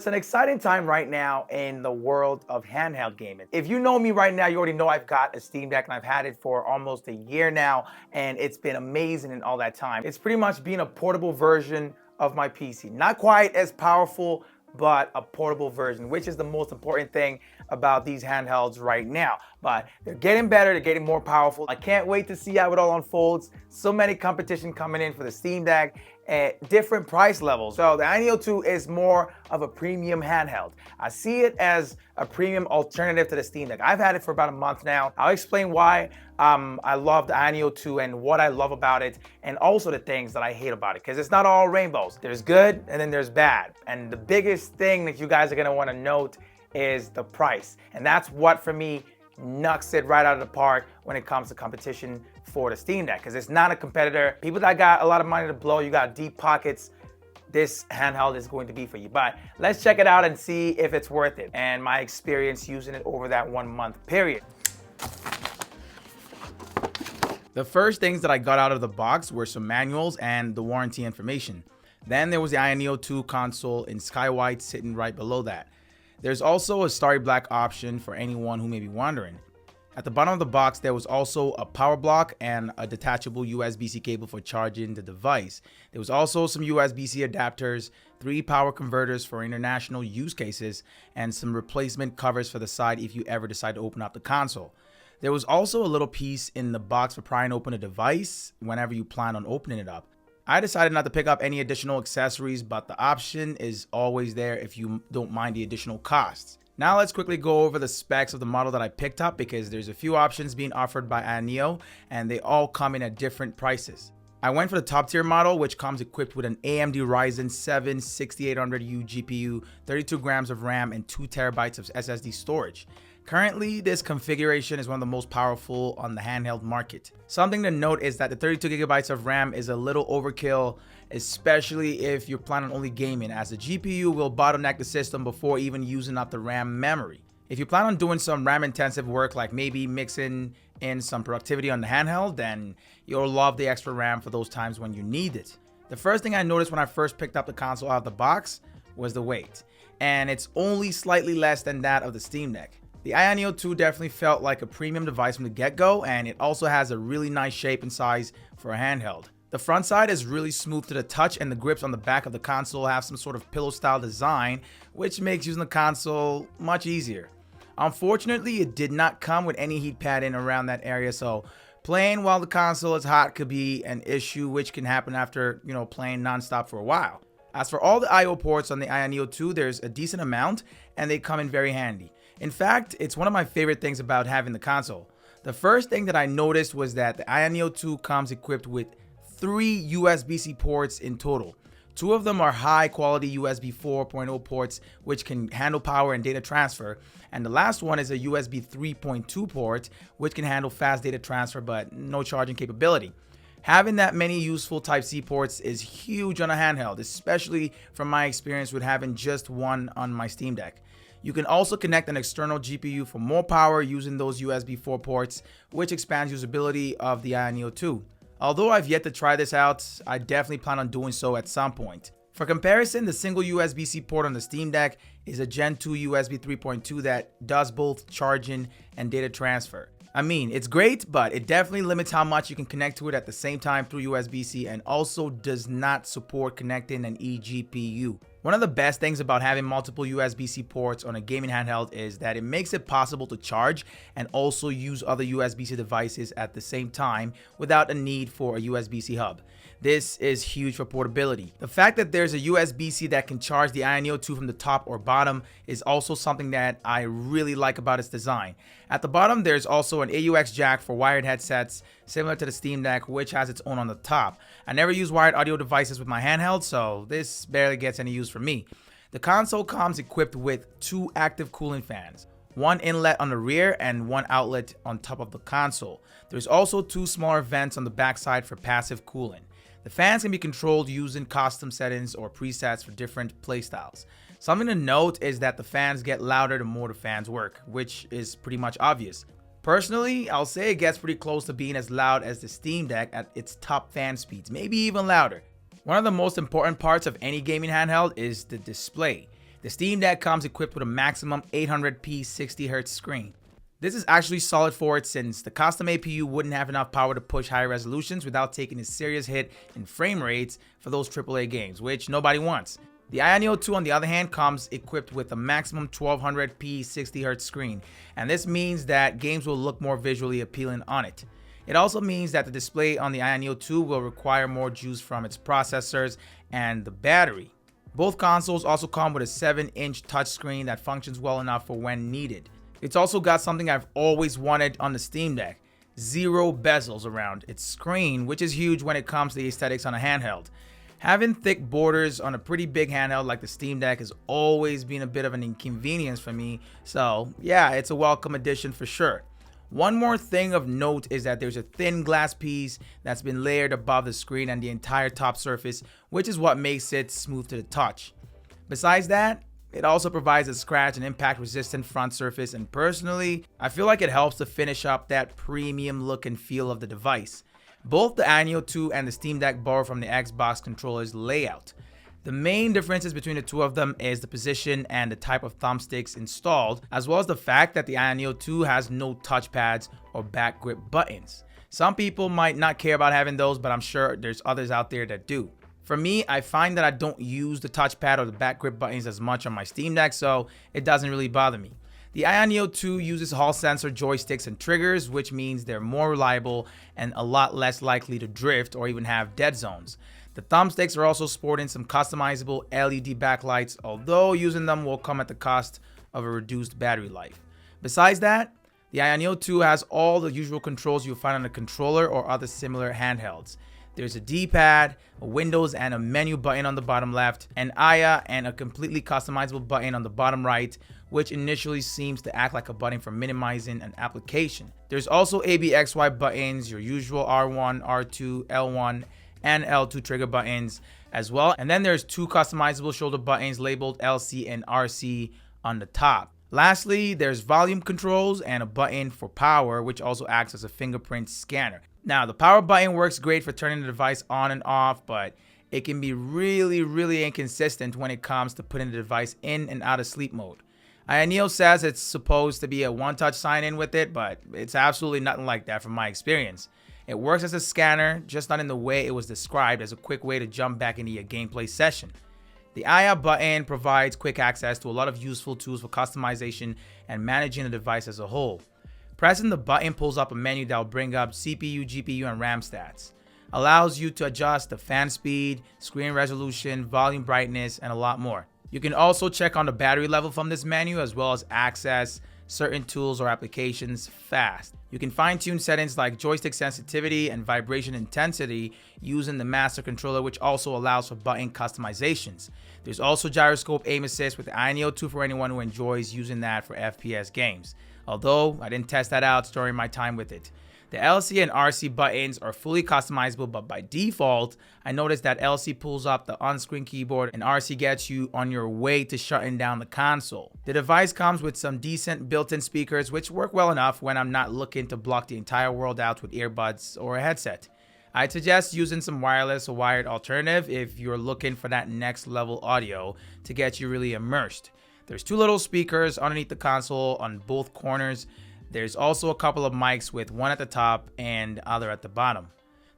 It's an exciting time right now in the world of handheld gaming. If you know me right now, you already know I've got a Steam Deck and I've had it for almost a year now, and it's been amazing in all that time. It's pretty much been a portable version of my PC. Not quite as powerful, but a portable version, which is the most important thing about these handhelds right now. But they're getting better, they're getting more powerful. I can't wait to see how it all unfolds. So many competition coming in for the Steam Deck at different price levels. So the Ayaneo 2 is more of a premium handheld. I see it as a premium alternative to the Steam Deck. I've had it for about a month now. I'll explain why I love the Ayaneo 2 and what I love about it, and also the things that I hate about it, because it's not all rainbows. There's good and then there's bad. And the biggest thing that you guys are gonna wanna note is the price. And that's what, for me, knocks it right out of the park when it comes to competition for the Steam Deck, because it's not a competitor. People that got a lot of money to blow, you got deep pockets, this handheld is going to be for you. But let's check it out and see if it's worth it, and my experience using it over that 1 month period. The first things that I got out of the box were some manuals and the warranty information. Then there was the Ayaneo 2 console in Sky White sitting right below that. There's also a Starry Black option for anyone who may be wondering. At the bottom of the box, there was also a power block and a detachable USB-C cable for charging the device. There was also some USB-C adapters, 3 power converters for international use cases, and some replacement covers for the side if you ever decide to open up the console. There was also a little piece in the box for prying open a device whenever you plan on opening it up. I decided not to pick up any additional accessories, but the option is always there if you don't mind the additional costs. Now let's quickly go over the specs of the model that I picked up, because there's a few options being offered by Ayaneo and they all come in at different prices. I went for the top tier model, which comes equipped with an AMD Ryzen 7 6800U GPU, 32 grams of RAM, and 2 terabytes of SSD storage. Currently, this configuration is one of the most powerful on the handheld market. Something to note is that the 32 gigabytes of RAM is a little overkill, especially if you're planning on only gaming, as the GPU will bottleneck the system before even using up the RAM memory. If you plan on doing some RAM intensive work, like maybe mixing in some productivity on the handheld, then you'll love the extra RAM for those times when you need it. The first thing I noticed when I first picked up the console out of the box was the weight, and it's only slightly less than that of the Steam Deck. The Ayaneo 2 definitely felt like a premium device from the get-go, and it also has a really nice shape and size for a handheld. The front side is really smooth to the touch, and the grips on the back of the console have some sort of pillow style design, which makes using the console much easier. Unfortunately, it did not come with any heat padding around that area, so playing while the console is hot could be an issue, which can happen after, playing non-stop for a while. As for all the I/O ports on the Ayaneo 2, there's a decent amount, and they come in very handy. In fact, it's one of my favorite things about having the console. The first thing that I noticed was that the Ayaneo 2 comes equipped with 3 USB-C ports in total. 2 of them are high quality USB 4.0 ports, which can handle power and data transfer. And the last one is a USB 3.2 port, which can handle fast data transfer but no charging capability. Having that many useful Type-C ports is huge on a handheld, especially from my experience with having just one on my Steam Deck. You can also connect an external GPU for more power using those USB 4 ports, which expands usability of the Ayaneo 2. Although I've yet to try this out, I definitely plan on doing so at some point. For comparison, the single USB-C port on the Steam Deck is a Gen 2 USB 3.2 that does both charging and data transfer. I mean, it's great, but it definitely limits how much you can connect to it at the same time through USB-C, and also does not support connecting an eGPU. One of the best things about having multiple USB-C ports on a gaming handheld is that it makes it possible to charge and also use other USB-C devices at the same time without a need for a USB-C hub. This is huge for portability. The fact that there's a USB-C that can charge the Ayaneo 2 from the top or bottom is also something that I really like about its design. At the bottom, there's also an AUX jack for wired headsets, similar to the Steam Deck, which has its own on the top. I never use wired audio devices with my handheld, so this barely gets any use for me. The console comes equipped with 2 active cooling fans, 1 inlet on the rear and 1 outlet on top of the console. There's also 2 smaller vents on the backside for passive cooling. The fans can be controlled using custom settings or presets for different playstyles. Something to note is that the fans get louder the more the fans work, which is pretty much obvious. Personally, I'll say it gets pretty close to being as loud as the Steam Deck at its top fan speeds, maybe even louder. One of the most important parts of any gaming handheld is the display. The Steam Deck comes equipped with a maximum 800p 60Hz screen. This is actually solid for it since the custom APU wouldn't have enough power to push higher resolutions without taking a serious hit in frame rates for those AAA games, which nobody wants. The Ayaneo 2 on the other hand comes equipped with a maximum 1200p 60Hz screen, and this means that games will look more visually appealing on it. It also means that the display on the Ayaneo 2 will require more juice from its processors and the battery. Both consoles also come with a 7-inch touchscreen that functions well enough for when needed. It's also got something I've always wanted on the Steam Deck: zero bezels around its screen, which is huge when it comes to the aesthetics on a handheld. Having thick borders on a pretty big handheld like the Steam Deck has always been a bit of an inconvenience for me, so yeah, it's a welcome addition for sure. One more thing of note is that there's a thin glass piece that's been layered above the screen and the entire top surface, which is what makes it smooth to the touch. Besides that, it also provides a scratch and impact resistant front surface, and personally, I feel like it helps to finish up that premium look and feel of the device. Both the Ayaneo 2 and the Steam Deck borrow from the Xbox controller's layout. The main differences between the two of them is the position and the type of thumbsticks installed, as well as the fact that the Ayaneo 2 has no touchpads or back grip buttons. Some people might not care about having those, but I'm sure there's others out there that do. For me, I find that I don't use the touchpad or the back grip buttons as much on my Steam Deck, so it doesn't really bother me. The Ayaneo 2 uses Hall sensor joysticks and triggers, which means they're more reliable and a lot less likely to drift or even have dead zones. The thumbsticks are also sporting some customizable LED backlights, although using them will come at the cost of a reduced battery life. Besides that, the Ayaneo 2 has all the usual controls you'll find on a controller or other similar handhelds. There's a D-pad, a Windows and a menu button on the bottom left, an Aya and a completely customizable button on the bottom right, which initially seems to act like a button for minimizing an application. There's also ABXY buttons, your usual R1, R2, L1, and L2 trigger buttons as well. And then there's two customizable shoulder buttons labeled LC and RC on the top. Lastly, there's volume controls and a button for power, which also acts as a fingerprint scanner. Now, the power button works great for turning the device on and off, but it can be really inconsistent when it comes to putting the device in and out of sleep mode. Ayaneo says it's supposed to be a one-touch sign-in with it, but it's absolutely nothing like that from my experience. It works as a scanner, just not in the way it was described as a quick way to jump back into your gameplay session. The Aya button provides quick access to a lot of useful tools for customization and managing the device as a whole. Pressing the button pulls up a menu that will bring up CPU, GPU, and RAM stats. Allows you to adjust the fan speed, screen resolution, volume brightness, and a lot more. You can also check on the battery level from this menu, as well as access certain tools or applications fast. You can fine-tune settings like joystick sensitivity and vibration intensity using the master controller, which also allows for button customizations. There's also gyroscope aim assist with the Ayaneo 2 for anyone who enjoys using that for FPS games, although I didn't test that out during my time with it. The LC and RC buttons are fully customizable, but by default, I noticed that LC pulls up the on-screen keyboard and RC gets you on your way to shutting down the console. The device comes with some decent built-in speakers, which work well enough when I'm not looking to block the entire world out with earbuds or a headset. I'd suggest using some wireless or wired alternative if you're looking for that next level audio to get you really immersed. There's two little speakers underneath the console on both corners. There's also a couple of mics, with one at the top and the other at the bottom.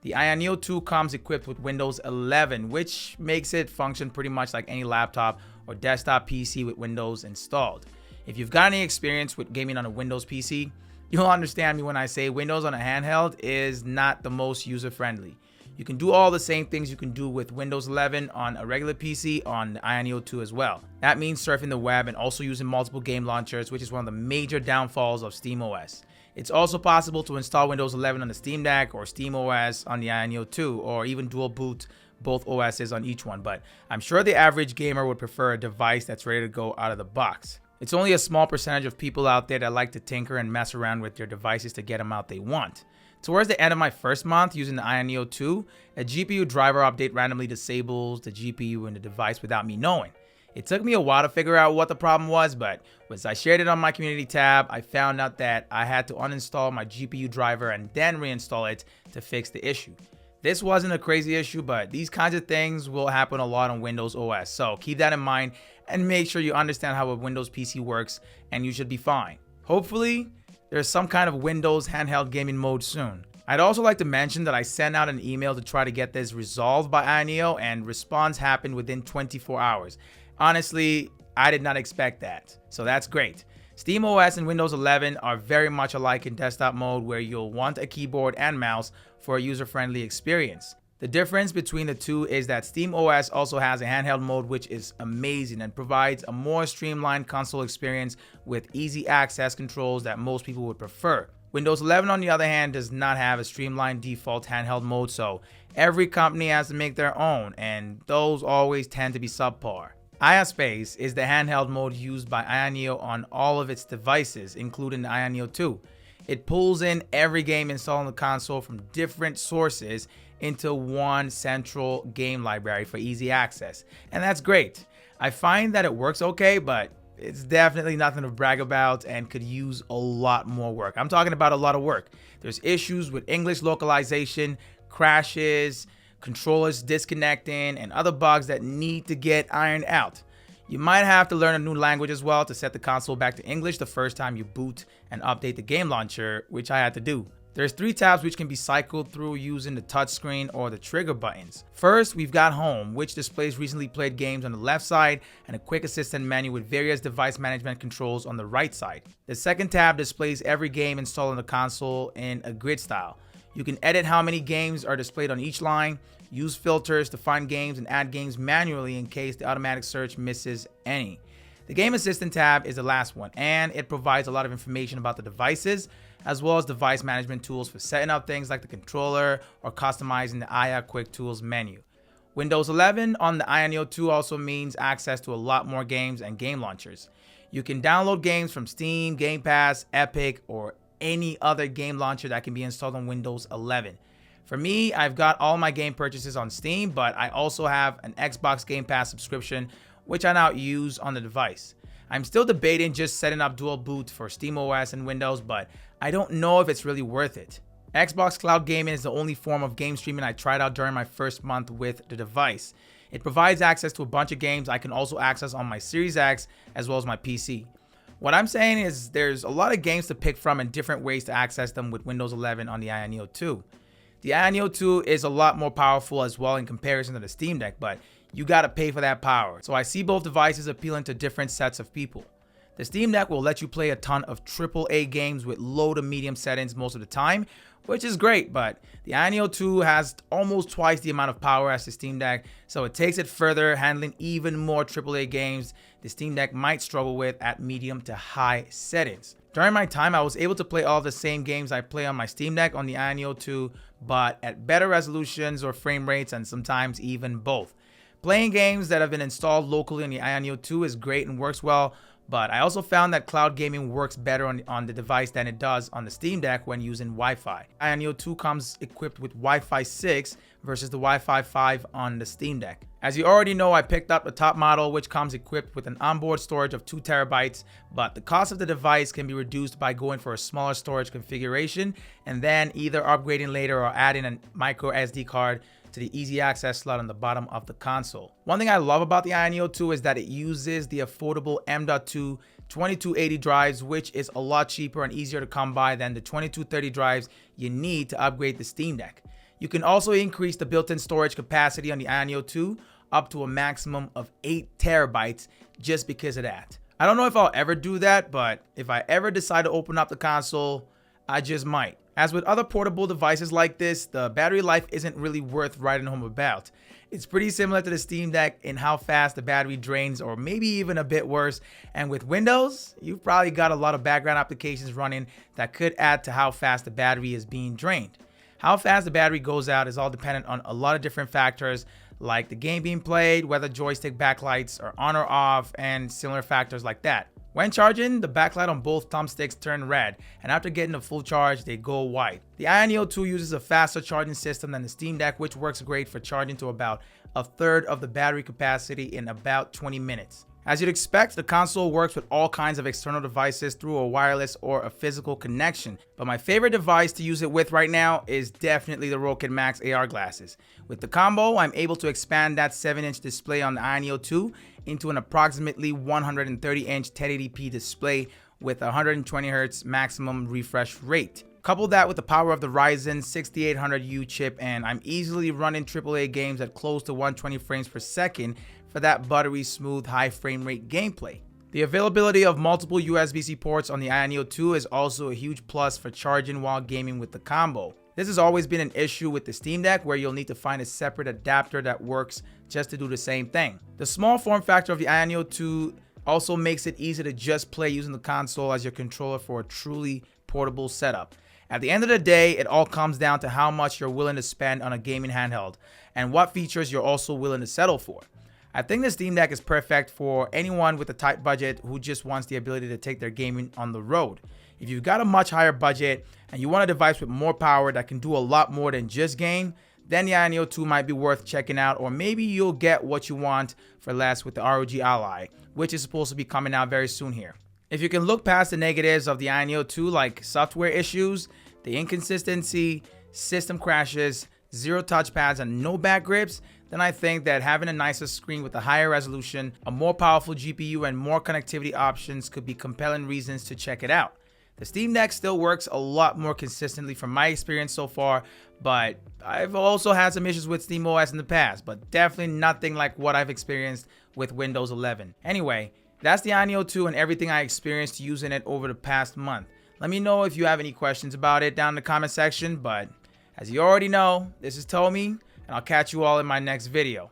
The Ayaneo 2 comes equipped with Windows 11, which makes it function pretty much like any laptop or desktop PC with Windows installed. If you've got any experience with gaming on a Windows PC, you'll understand me when I say Windows on a handheld is not the most user-friendly. You can do all the same things you can do with Windows 11 on a regular PC on the Ayaneo 2 as well. That means surfing the web and also using multiple game launchers, which is one of the major downfalls of SteamOS. It's also possible to install Windows 11 on the Steam Deck or SteamOS on the Ayaneo 2, or even dual boot both OSs on each one, but I'm sure the average gamer would prefer a device that's ready to go out of the box. It's only a small percentage of people out there that like to tinker and mess around with their devices to get them out they want. Towards the end of my first month using the Ayaneo 2, a GPU driver update randomly disables the GPU in the device without me knowing. It took me a while to figure out what the problem was, but once I shared it on my community tab, I found out that I had to uninstall my GPU driver and then reinstall it to fix the issue. This wasn't a crazy issue, but these kinds of things will happen a lot on Windows OS, so keep that in mind and make sure you understand how a Windows PC works, and you should be fine. Hopefully, there's some kind of Windows handheld gaming mode soon. I'd also like to mention that I sent out an email to try to get this resolved by Ayaneo, and response happened within 24 hours. Honestly, I did not expect that, so that's great. SteamOS and Windows 11 are very much alike in desktop mode, where you'll want a keyboard and mouse for a user-friendly experience. The difference between the two is that SteamOS also has a handheld mode, which is amazing and provides a more streamlined console experience with easy access controls that most people would prefer. Windows 11, on the other hand, does not have a streamlined default handheld mode, so every company has to make their own, and those always tend to be subpar. AyaSpace is the handheld mode used by Ayaneo on all of its devices, including the Ayaneo 2. It pulls in every game installed on the console from different sources into one central game library for easy access, and that's great. I find that it works okay, but it's definitely nothing to brag about and could use a lot more work. I'm talking about a lot of work. There's issues with English localization, crashes, controllers disconnecting, and other bugs that need to get ironed out. You might have to learn a new language as well to set the console back to English the first time you boot and update the game launcher, which I had to do. There's 3 tabs which can be cycled through using the touchscreen or the trigger buttons. First, we've got Home, which displays recently played games on the left side, and a quick assistant menu with various device management controls on the right side. The second tab displays every game installed on the console in a grid style. You can edit how many games are displayed on each line, use filters to find games, and add games manually in case the automatic search misses any. The Game Assistant tab is the last one, and it provides a lot of information about the devices, as well as device management tools for setting up things like the controller or customizing the Aya Quick Tools menu. Windows 11 on the Ayaneo 2 also means access to a lot more games and game launchers. You can download games from Steam, Game Pass, Epic, or any other game launcher that can be installed on Windows 11. For me, I've got all my game purchases on Steam, but I also have an Xbox Game Pass subscription, which I now use on the device. I'm still debating just setting up dual boot for SteamOS and Windows, but I don't know if it's really worth it. Xbox Cloud Gaming is the only form of game streaming I tried out during my first month with the device. It provides access to a bunch of games I can also access on my Series X as well as my PC. What I'm saying is there's a lot of games to pick from and different ways to access them with Windows 11 on the Ayaneo 2. The Ayaneo 2 is a lot more powerful as well in comparison to the Steam Deck, but you gotta pay for that power. So I see both devices appealing to different sets of people. The Steam Deck will let you play a ton of AAA games with low to medium settings most of the time, which is great, but the Ayaneo 2 has almost twice the amount of power as the Steam Deck, so it takes it further, handling even more AAA games the Steam Deck might struggle with at medium to high settings. During my time, I was able to play all the same games I play on my Steam Deck on the Ayaneo 2, but at better resolutions or frame rates, and sometimes even both. Playing games that have been installed locally on the Ayaneo 2 is great and works well, but I also found that cloud gaming works better on the device than it does on the Steam Deck when using Wi-Fi. Ayaneo 2 comes equipped with Wi-Fi 6 versus the Wi-Fi 5 on the Steam Deck. As you already know, I picked up the top model, which comes equipped with an onboard storage of 2 terabytes, but the cost of the device can be reduced by going for a smaller storage configuration and then either upgrading later or adding a micro SD card to the easy access slot on the bottom of the console. One thing I love about the Ayaneo 2 is that it uses the affordable M.2 2280 drives, which is a lot cheaper and easier to come by than the 2230 drives you need to upgrade the Steam Deck. You can also increase the built-in storage capacity on the Ayaneo 2 up to a maximum of 8 terabytes just because of that. I don't know if I'll ever do that, but if I ever decide to open up the console, I just might. As with other portable devices like this, the battery life isn't really worth writing home about. It's pretty similar to the Steam Deck in how fast the battery drains, or maybe even a bit worse. And with Windows, you've probably got a lot of background applications running that could add to how fast the battery is being drained. How fast the battery goes out is all dependent on a lot of different factors, like the game being played, whether joystick backlights are on or off, and similar factors like that. When charging, the backlight on both thumbsticks turn red, and after getting a full charge, they go white. The Ayaneo 2 uses a faster charging system than the Steam Deck, which works great for charging to about a third of the battery capacity in about 20 minutes. As you'd expect, the console works with all kinds of external devices through a wireless or a physical connection, but my favorite device to use it with right now is definitely the Rokin Max AR glasses. With the combo, I'm able to expand that 7-inch display on the Ayaneo 2 into an approximately 130-inch 1080p display with 120Hz maximum refresh rate. Couple that with the power of the Ryzen 6800U chip, and I'm easily running AAA games at close to 120 frames per second for that buttery smooth high frame rate gameplay. The availability of multiple USB-C ports on the Ayaneo 2 is also a huge plus for charging while gaming with the combo. This has always been an issue with the Steam Deck, where you'll need to find a separate adapter that works just to do the same thing. The small form factor of the Ayaneo 2 also makes it easy to just play using the console as your controller for a truly portable setup. At the end of the day, it all comes down to how much you're willing to spend on a gaming handheld and what features you're also willing to settle for. I think the Steam Deck is perfect for anyone with a tight budget who just wants the ability to take their gaming on the road. If you've got a much higher budget and you want a device with more power that can do a lot more than just game, then the Ayaneo 2 might be worth checking out, or maybe you'll get what you want for less with the ROG Ally, which is supposed to be coming out very soon here. If you can look past the negatives of the Ayaneo 2, like software issues, the inconsistency, system crashes, zero touchpads, and no back grips, then I think that having a nicer screen with a higher resolution, a more powerful GPU, and more connectivity options could be compelling reasons to check it out. The Steam Deck still works a lot more consistently from my experience so far, but I've also had some issues with SteamOS in the past, but definitely nothing like what I've experienced with Windows 11. Anyway, that's the Ayaneo 2 and everything I experienced using it over the past month. Let me know if you have any questions about it down in the comment section, but as you already know, this is Tommy, and I'll catch you all in my next video.